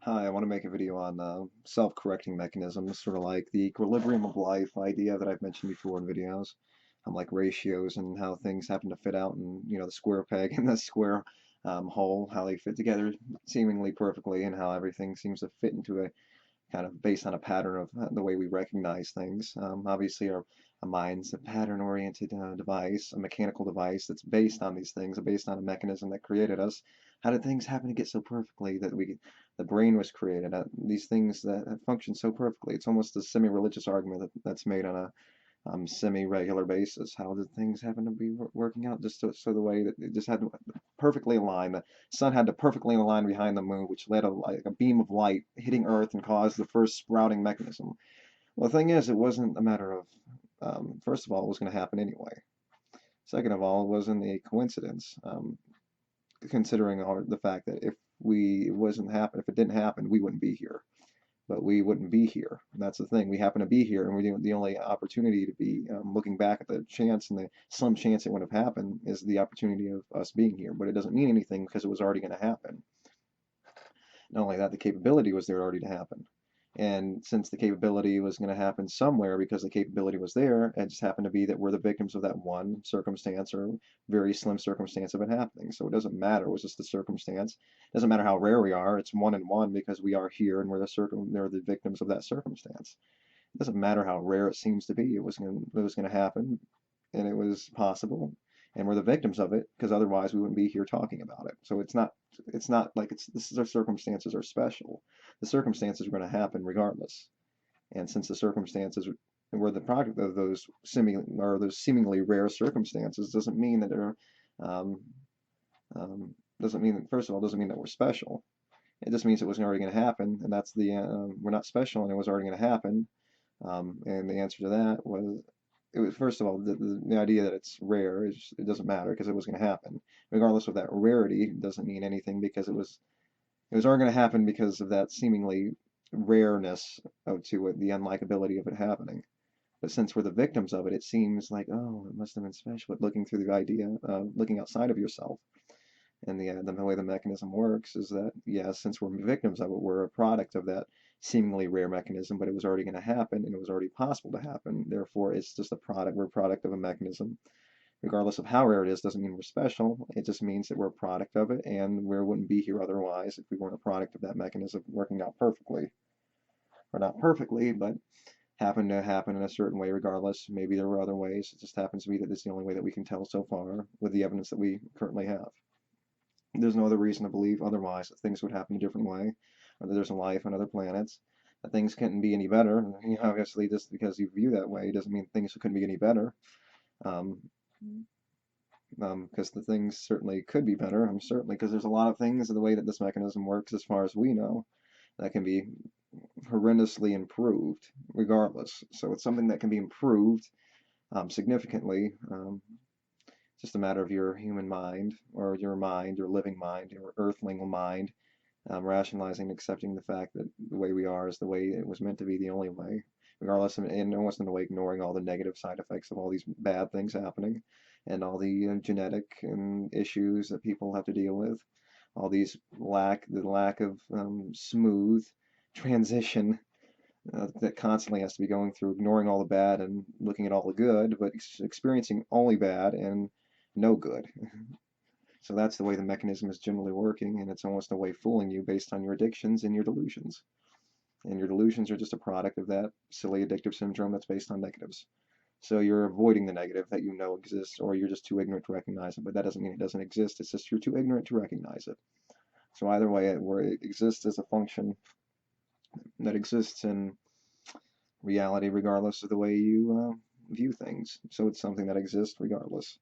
Hi, I want to make a video on self-correcting mechanisms, sort of like the equilibrium of life idea that I've mentioned before in videos, like ratios and how things happen to fit out, and the square peg and the square hole, how they fit together seemingly perfectly, and how everything seems to fit into a kind of based on a pattern of the way we recognize things. Obviously, our a mind's a pattern-oriented device, a mechanical device that's based on these things, based on a mechanism that created us. How did things happen to get so perfectly that the brain was created? These things that function so perfectly. It's almost a semi-religious argument that's made on a semi-regular basis. How did things happen to be working out just so the way that it just had to perfectly align? The sun had to perfectly align behind the moon, which led like a beam of light hitting Earth and caused the first sprouting mechanism. Well, the thing is, it wasn't a matter of, first of all, it was going to happen anyway. Second of all, it wasn't a coincidence, considering the fact that if it didn't happen, we wouldn't be here, but we wouldn't be here. And that's the thing. We happen to be here, and the only opportunity to be looking back at the chance and the slim chance it would have happened is the opportunity of us being here. But it doesn't mean anything because it was already going to happen. Not only that, the capability was there already to happen. And since the capability was going to happen somewhere because the capability was there, it just happened to be that we're the victims of that one circumstance or very slim circumstance of it happening. So it doesn't matter. It was just the circumstance. It doesn't matter how rare we are. It's one in one because we are here and they're the victims of that circumstance. It doesn't matter how rare it seems to be. It was going to happen, and it was possible, and we're the victims of it because otherwise we wouldn't be here talking about it. So it's not like our circumstances are special. The circumstances are going to happen regardless, and since the circumstances were the product of those seemingly rare circumstances, doesn't mean that they're um, doesn't mean that, first of all, doesn't mean that we're special. It just means it was already going to happen, and that's we're not special, and it was already going to happen. And the answer to that was it was first of all the idea that it's rare is it doesn't matter because it was going to happen. Regardless of that rarity, it doesn't mean anything because it was already going to happen because of that seemingly rareness to it, the unlikability of it happening. But since we're the victims of it, it seems like, oh, it must have been special. But looking through the idea, looking outside of yourself, and the way the mechanism works is that, yes, since we're victims of it, we're a product of that seemingly rare mechanism, but it was already going to happen and it was already possible to happen. Therefore, it's just a product. We're a product of a mechanism. Regardless of how rare it is, doesn't mean we're special. It just means that we're a product of it, and we wouldn't be here otherwise if we weren't a product of that mechanism working out perfectly. Or not perfectly, but happened to happen in a certain way regardless. Maybe there were other ways. It just happens to be that this is the only way that we can tell so far with the evidence that we currently have. There's no other reason to believe otherwise that things would happen a different way, or that there's a life on other planets, that things couldn't be any better. Obviously, just because you view that way doesn't mean things couldn't be any better. Um, because the things certainly could be better. Certainly because there's a lot of things in the way that this mechanism works, as far as we know, that can be horrendously improved, regardless. So it's something that can be improved significantly. Just a matter of your human mind, or your mind, your living mind, your earthling mind, rationalizing and accepting the fact that the way we are is the way it was meant to be, the only way, regardless of, and almost in a way ignoring all the negative side effects of all these bad things happening, and all the genetic issues that people have to deal with, all these the lack of smooth transition that constantly has to be going through, ignoring all the bad and looking at all the good, but experiencing only bad and no good. So that's the way the mechanism is generally working, and it's almost a way fooling you based on your addictions and your delusions. And your delusions are just a product of that silly addictive syndrome that's based on negatives. So you're avoiding the negative that you know exists, or you're just too ignorant to recognize it. But that doesn't mean it doesn't exist. It's just you're too ignorant to recognize it. So either way, where it exists as a function that exists in reality, regardless of the way you view things. So it's something that exists regardless.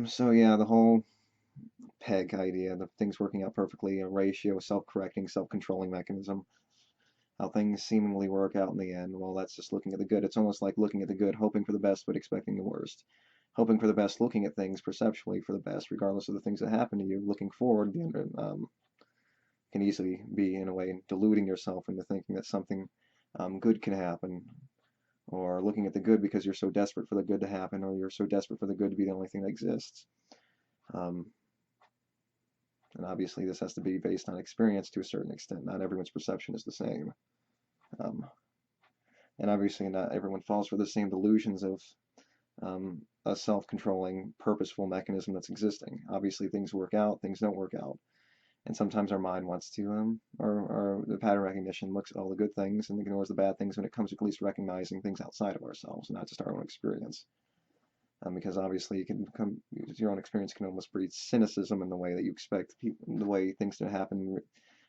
So yeah, the whole peg idea, the things working out perfectly, a ratio, self-correcting, self-controlling mechanism, how things seemingly work out in the end. Well, that's just looking at the good. It's almost like looking at the good, hoping for the best, but expecting the worst. Hoping for the best, looking at things perceptually for the best, regardless of the things that happen to you. Looking forward can easily be, in a way, deluding yourself into thinking that something good can happen, or looking at the good because you're so desperate for the good to happen, or you're so desperate for the good to be the only thing that exists. Um, And obviously this has to be based on experience to a certain extent. Not everyone's perception is the same. Um, and obviously not everyone falls for the same delusions of a self-controlling, purposeful mechanism that's existing. Obviously things work out, things don't work out. And sometimes our mind wants to, or the pattern recognition looks at all the good things and ignores the bad things when it comes to at least recognizing things outside of ourselves, not just our own experience. Because obviously you can come, your own experience can almost breed cynicism in the way that you expect people, the way things to happen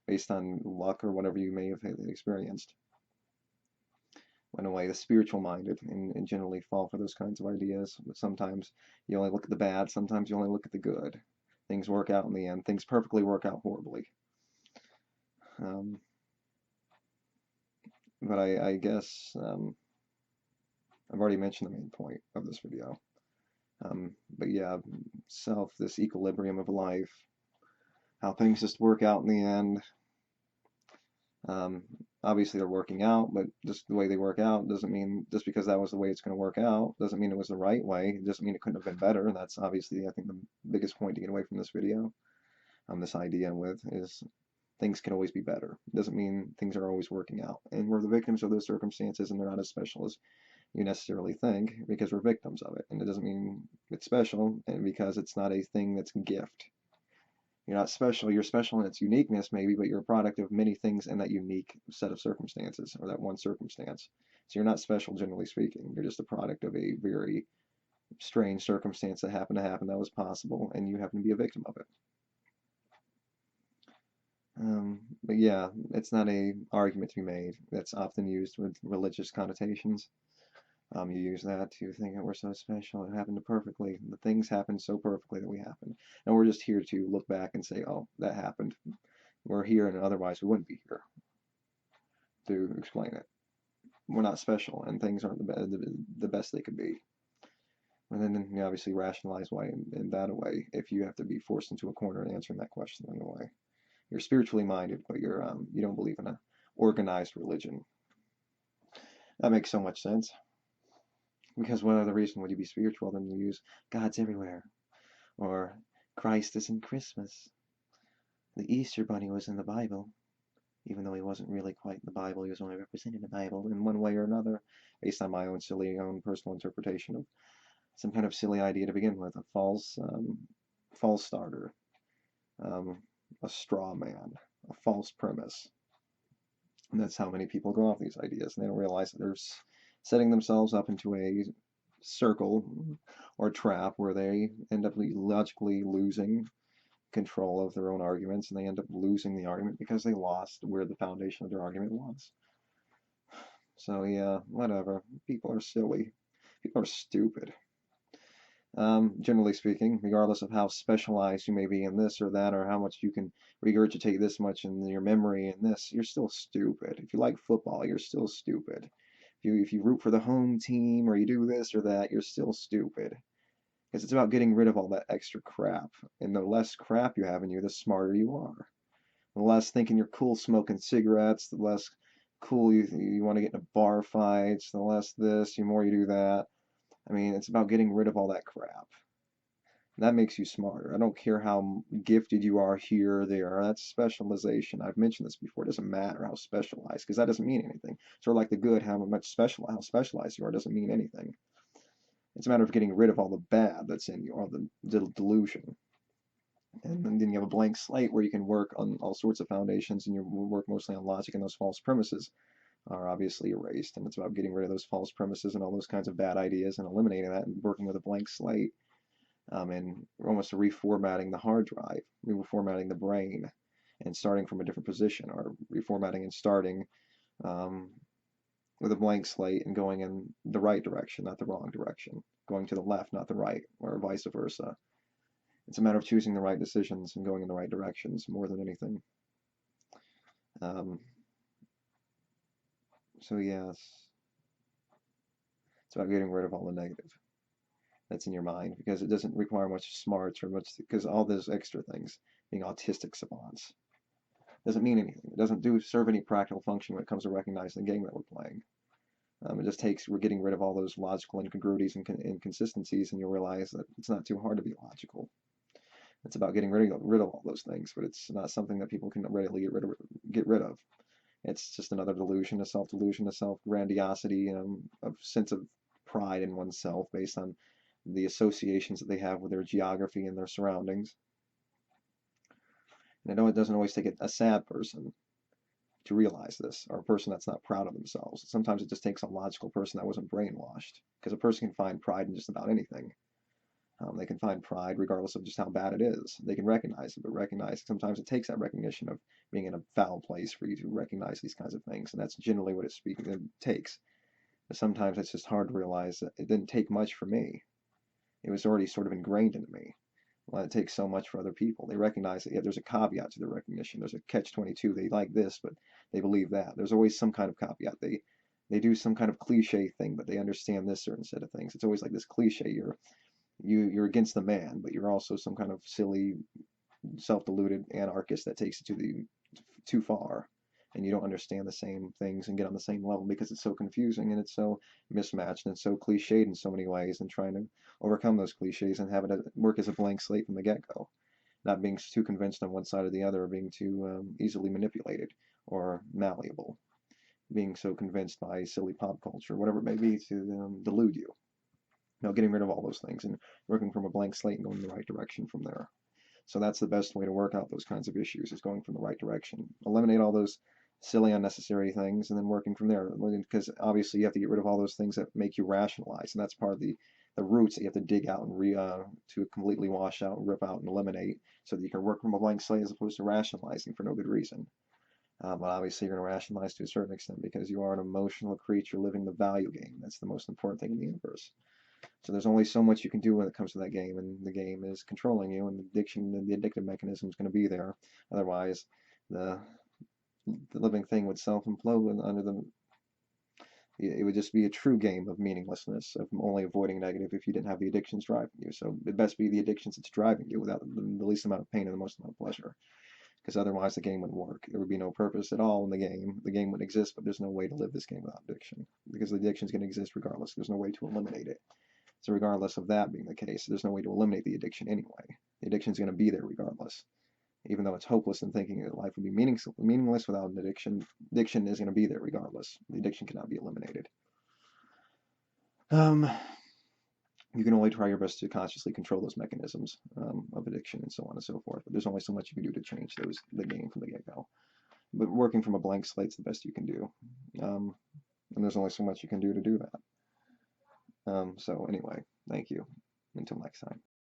based on luck or whatever you may have experienced. In a way, the spiritual minded and generally fall for those kinds of ideas. But sometimes you only look at the bad, sometimes you only look at the good. Things work out in the end. Things perfectly work out horribly. But I guess I've already mentioned the main point of this video. But yeah, this equilibrium of life, how things just work out in the end. Obviously they're working out, but just the way they work out doesn't mean, just because that was the way it's going to work out, doesn't mean it was the right way. It doesn't mean it couldn't have been better. And that's obviously, I think, the biggest point to get away from this video. This idea with is things can always be better. It doesn't mean things are always working out. And we're the victims of those circumstances, and they're not as special as you necessarily think, because we're victims of it. And it doesn't mean it's special, and because it's not a thing that's a gift. You're not special. You're special in its uniqueness, maybe, but you're a product of many things in that unique set of circumstances, or that one circumstance. So you're not special, generally speaking. You're just a product of a very strange circumstance that happened to happen that was possible, and you happen to be a victim of it. But yeah, it's not a argument to be made that's often used with religious connotations. You use that to think that we're so special. It happened perfectly. The things happened so perfectly that we happened. And we're just here to look back and say, oh, that happened. We're here, and otherwise we wouldn't be here to explain it. We're not special, and things aren't the best they could be. And then you obviously rationalize why in that way, if you have to be forced into a corner and answering that question in a way. You're spiritually minded, but you don't believe in a organized religion. That makes so much sense. Because what other reason would you be spiritual than to use God's everywhere? Or Christ is in Christmas. The Easter Bunny was in the Bible. Even though he wasn't really quite in the Bible, he was only representing the Bible in one way or another, based on my own personal interpretation of some kind of silly idea to begin with, a false starter, a straw man, a false premise. And that's how many people go off these ideas, and they don't realize that they're setting themselves up into a circle or trap where they end up logically losing control of their own arguments, and they end up losing the argument because they lost where the foundation of their argument was. So yeah, whatever. People are silly. People are stupid. Generally speaking, regardless of how specialized you may be in this or that, or how much you can regurgitate this much in your memory and this, you're still stupid. If you like football, you're still stupid. If you root for the home team or you do this or that, you're still stupid. Because it's about getting rid of all that extra crap. And the less crap you have in you, the smarter you are. The less thinking you're cool smoking cigarettes, the less cool you want to get into bar fights, the less this, the more you do that. I mean, it's about getting rid of all that crap. That makes you smarter. I don't care how gifted you are here or there. That's specialization. I've mentioned this before. It doesn't matter how specialized, because that doesn't mean anything. Sort of like the good, how specialized you are doesn't mean anything. It's a matter of getting rid of all the bad that's in you, or the delusion. And then you have a blank slate where you can work on all sorts of foundations, and you work mostly on logic, and those false premises are obviously erased. And it's about getting rid of those false premises and all those kinds of bad ideas and eliminating that and working with a blank slate. And almost reformatting the hard drive, reformatting the brain, and starting from a different position, or reformatting and starting with a blank slate and going in the right direction, not the wrong direction, going to the left, not the right, or vice versa. It's a matter of choosing the right decisions and going in the right directions more than anything. So yes, it's about getting rid of all the negative that's in your mind, because it doesn't require much smarts or much, because all those extra things, being autistic savants, doesn't mean anything. It doesn't serve any practical function when it comes to recognizing the game that we're playing. It just takes, we're getting rid of all those logical incongruities and inconsistencies, and you'll realize that it's not too hard to be logical. It's about getting rid of all those things, but it's not something that people can readily get rid of. It's just another delusion, a self-delusion, a self-grandiosity, a sense of pride in oneself based on the associations that they have with their geography and their surroundings. And I know it doesn't always take a sad person to realize this, or a person that's not proud of themselves. Sometimes it just takes a logical person that wasn't brainwashed, because a person can find pride in just about anything. They can find pride regardless of just how bad it is. They can recognize it, but recognize sometimes it takes that recognition of being in a foul place for you to recognize these kinds of things, and that's generally what it takes. But sometimes it's just hard to realize that it didn't take much for me. It was already sort of ingrained into me. Well, it takes so much for other people. They recognize that, yeah, there's a caveat to the recognition. There's a catch-22. They like this, but they believe that. There's always some kind of caveat. They do some kind of cliche thing, but they understand this certain set of things. It's always like this cliche. You're against the man, but you're also some kind of silly, self-deluded anarchist that takes it too far, and you don't understand the same things and get on the same level because it's so confusing and it's so mismatched and it's so cliched in so many ways. And trying to overcome those cliches and have it work as a blank slate from the get-go, not being too convinced on one side or the other, or being too easily manipulated or malleable, being so convinced by silly pop culture, whatever it may be, to delude you. Getting rid of all those things and working from a blank slate and going in the right direction from there. So that's the best way to work out those kinds of issues, is going from the right direction. Eliminate all those silly, unnecessary things, and then working from there. Because obviously you have to get rid of all those things that make you rationalize, and that's part of the roots that you have to dig out and to completely wash out and rip out and eliminate, so that you can work from a blank slate as opposed to rationalizing for no good reason. But obviously you're going to rationalize to a certain extent because you are an emotional creature living the value game. That's the most important thing in the universe. So there's only so much you can do when it comes to that game, and the game is controlling you, and the addictive mechanism is going to be there. Otherwise, the living thing would self-implode under the. It would just be a true game of meaninglessness, of only avoiding negative if you didn't have the addictions driving you. So it best be the addictions that's driving you without the least amount of pain and the most amount of pleasure. Because otherwise the game wouldn't work. There would be no purpose at all in the game. The game would exist, but there's no way to live this game without addiction. Because the addiction is going to exist regardless. There's no way to eliminate it. So regardless of that being the case, there's no way to eliminate the addiction anyway. The addiction is going to be there regardless. Even though it's hopeless in thinking that life would be meaningless without an addiction, addiction is going to be there regardless. The addiction cannot be eliminated. You can only try your best to consciously control those mechanisms of addiction and so on and so forth. But there's only so much you can do to change the game from the get-go. But working from a blank slate is the best you can do. And there's only so much you can do to do that. So anyway, thank you. Until next time.